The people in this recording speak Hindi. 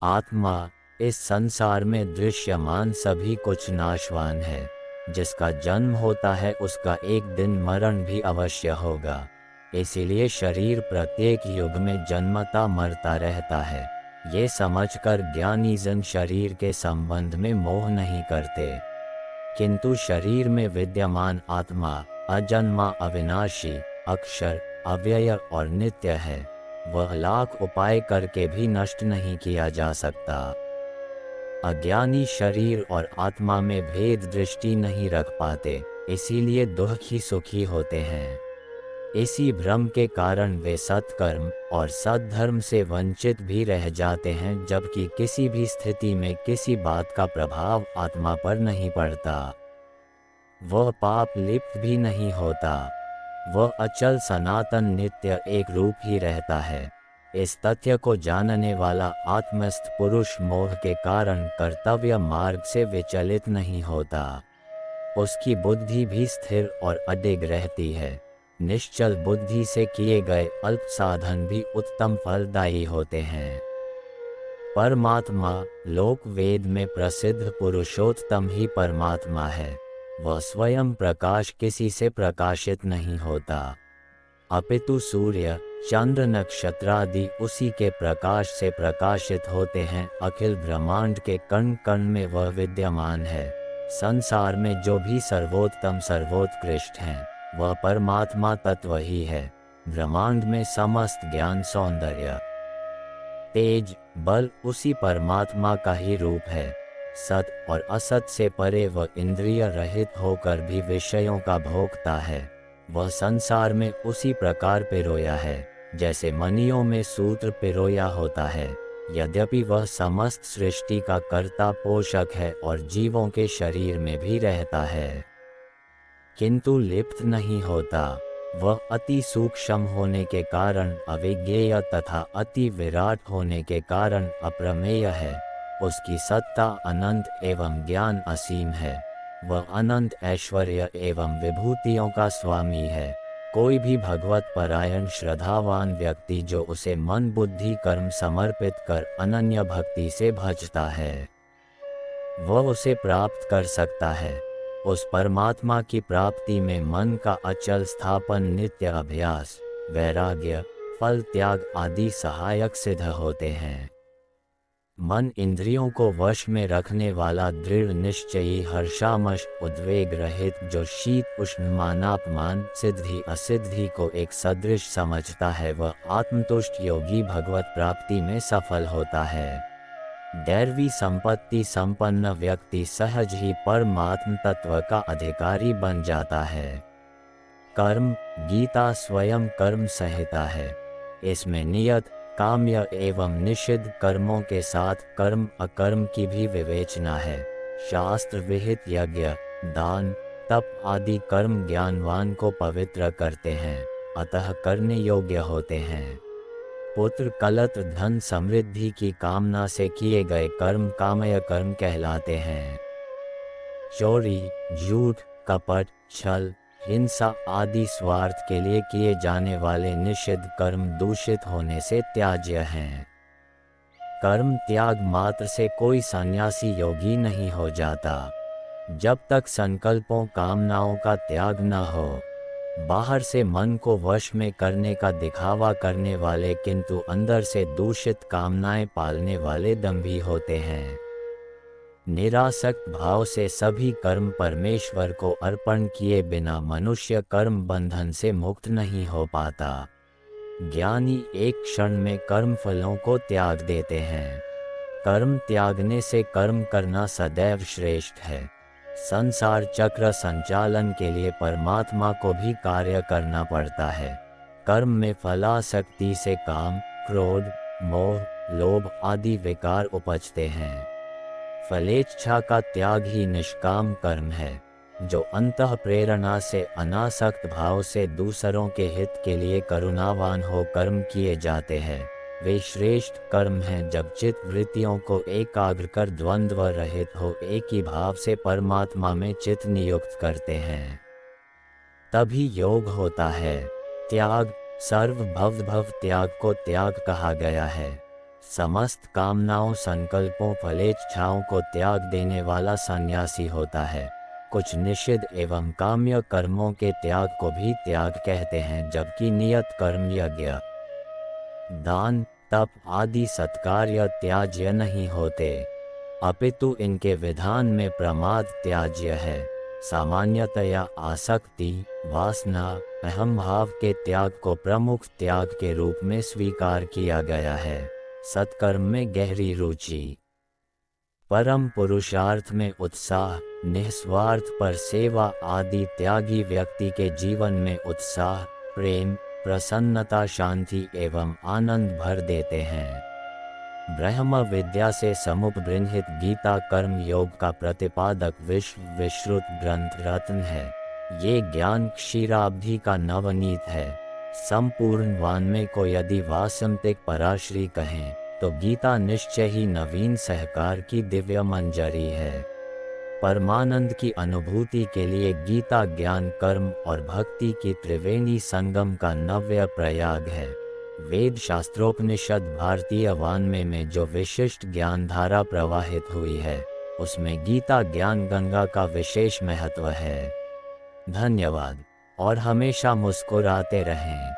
आत्मा इस संसार में दृश्यमान सभी कुछ नाशवान है। जिसका जन्म होता है उसका एक दिन मरण भी अवश्य होगा। इसीलिए शरीर प्रत्येक युग में जन्मता मरता रहता है। ये समझकर ज्ञानी जन शरीर के संबंध में मोह नहीं करते, किंतु शरीर में विद्यमान आत्मा अजन्मा, अविनाशी, अक्षर, अव्यय और नित्य है। वह लाख उपाय करके भी नष्ट नहीं किया जा सकता। अज्ञानी शरीर और आत्मा में भेद दृष्टि नहीं रख पाते, इसीलिए दुखी सुखी होते हैं। इसी भ्रम के कारण वे सत्कर्म और सद्धर्म से वंचित भी रह जाते हैं, जबकि किसी भी स्थिति में किसी बात का प्रभाव आत्मा पर नहीं पड़ता। वह पाप लिप्त भी नहीं होता। वह अचल सनातन नित्य एक रूप ही रहता है। इस तथ्य को जानने वाला आत्मस्थ पुरुष मोह के कारण कर्तव्य मार्ग से विचलित नहीं होता। उसकी बुद्धि भी स्थिर और अडिग रहती है। निश्चल बुद्धि से किए गए अल्प साधन भी उत्तम फलदायी होते हैं। परमात्मा लोक वेद में प्रसिद्ध पुरुषोत्तम ही परमात्मा है। वह स्वयं प्रकाश किसी से प्रकाशित नहीं होता, अपितु सूर्य, चंद्र, नक्षत्रादि उसी के प्रकाश से प्रकाशित होते हैं। अखिल ब्रह्मांड के कण कण में वह विद्यमान है। संसार में जो भी सर्वोत्तम सर्वोत्कृष्ट हैं, वह परमात्मा तत्व ही है। ब्रह्मांड में समस्त ज्ञान, सौंदर्य, तेज, बल उसी परमात्मा का ही रूप है। सत और असत से परे वह इंद्रिय रहित होकर भी विषयों का भोगता है। वह संसार में उसी प्रकार पिरोया है जैसे मणियों में सूत्र पिरोया होता है। यद्यपि वह समस्त सृष्टि का कर्ता पोषक है और जीवों के शरीर में भी रहता है, किंतु लिप्त नहीं होता। वह अति सूक्ष्म होने के कारण अविज्ञेय तथा अति विराट होने के कारण अप्रमेय है। उसकी सत्ता अनंत एवं ज्ञान असीम है। वह अनंत ऐश्वर्य एवं विभूतियों का स्वामी है। कोई भी भगवत परायण श्रद्धावान व्यक्ति जो उसे मन बुद्धि कर्म समर्पित कर अनन्य भक्ति से भजता है, वह उसे प्राप्त कर सकता है। उस परमात्मा की प्राप्ति में मन का अचल स्थापन, नित्य अभ्यास, वैराग्य, फल त्याग आदि सहायक सिद्ध होते हैं। मन इंद्रियों को वश में रखने वाला दृढ़ निश्चयी, हर्षामश, उद्वेग रहित, जो शीत उष्ण मानापमान सिद्धि असिद्धि को एक सदृश समझता है, वह आत्मतुष्ट योगी भगवत प्राप्ति में सफल होता है। दैवी संपत्ति संपन्न व्यक्ति सहज ही परमात्म तत्व का अधिकारी बन जाता है। कर्म गीता स्वयं कर्म संहिता है। इसमें नियत, काम्य एवं निषिद्ध कर्मों के साथ कर्म अकर्म की भी विवेचना है। शास्त्र विहित यज्ञ, दान, तप आदि कर्म ज्ञानवान को पवित्र करते हैं, अतः करने योग्य होते हैं। पुत्र, कलत्र, धन, समृद्धि की कामना से किए गए कर्म कामय कर्म कहलाते हैं। चोरी, झूठ, कपट, छल, हिंसा आदि स्वार्थ के लिए किए जाने वाले निषिद्ध कर्म दूषित होने से त्याज्य हैं। कर्म त्याग मात्र से कोई सन्यासी योगी नहीं हो जाता। जब तक संकल्पों कामनाओं का त्याग न हो। बाहर से मन को वश में करने का दिखावा करने वाले किंतु अंदर से दूषित कामनाएं पालने वाले दंभी होते हैं। निरासक्त भाव से सभी कर्म परमेश्वर को अर्पण किए बिना मनुष्य कर्म बंधन से मुक्त नहीं हो पाता। ज्ञानी एक क्षण में कर्म फलों को त्याग देते हैं। कर्म त्यागने से कर्म करना सदैव श्रेष्ठ है। संसार चक्र संचालन के लिए परमात्मा को भी कार्य करना पड़ता है। कर्म में फलासक्ति से काम, क्रोध, मोह, लोभ आदि विकार उपजते हैं। फलेच्छा का त्याग ही निष्काम कर्म है। जो अंतः प्रेरणा से अनासक्त भाव से दूसरों के हित के लिए करुणावान हो कर्म किए जाते हैं, वे श्रेष्ठ कर्म हैं। जब चित्त वृत्तियों को एकाग्र कर द्वंद्व रहित हो एक ही भाव से परमात्मा में चित्त नियुक्त करते हैं, तभी योग होता है। त्याग सर्व भव त्याग को त्याग कहा गया है। समस्त कामनाओं, संकल्पों, फलेच्छाओं को त्याग देने वाला सन्यासी होता है। कुछ निषिद्ध एवं काम्य कर्मों के त्याग को भी त्याग कहते हैं, जबकि नियत कर्म, यज्ञ, दान, तप आदि सत्कार्य त्याज्य नहीं होते, अपितु इनके विधान में प्रमाद त्याज्य है। सामान्यतया आसक्ति, वासना, अहम भाव के त्याग को प्रमुख त्याग के रूप में स्वीकार किया गया है। सत्कर्म में गहरी रुचि, परम पुरुषार्थ में उत्साह, निस्वार्थ पर सेवा आदि त्यागी व्यक्ति के जीवन में उत्साह, प्रेम, प्रसन्नता, शांति एवं आनंद भर देते हैं। ब्रह्म विद्या से समुपबृंहित गीता कर्म योग का प्रतिपादक विश्व विश्रुत ग्रंथ रत्न है। ये ज्ञान क्षीराब्धि का नवनीत है। संपूर्ण वाङ्मय को यदि वासंतिक पराश्री कहें तो गीता निश्चय ही नवीन सहकार की दिव्य मंजरी है। परमानंद की अनुभूति के लिए गीता ज्ञान, कर्म और भक्ति की त्रिवेणी संगम का नव्य प्रयाग है। वेद शास्त्रोपनिषद भारतीय वाङ्मय में जो विशिष्ट ज्ञानधारा प्रवाहित हुई है, उसमें गीता ज्ञान गंगा का विशेष महत्व है। धन्यवाद और हमेशा मुस्कुराते रहें।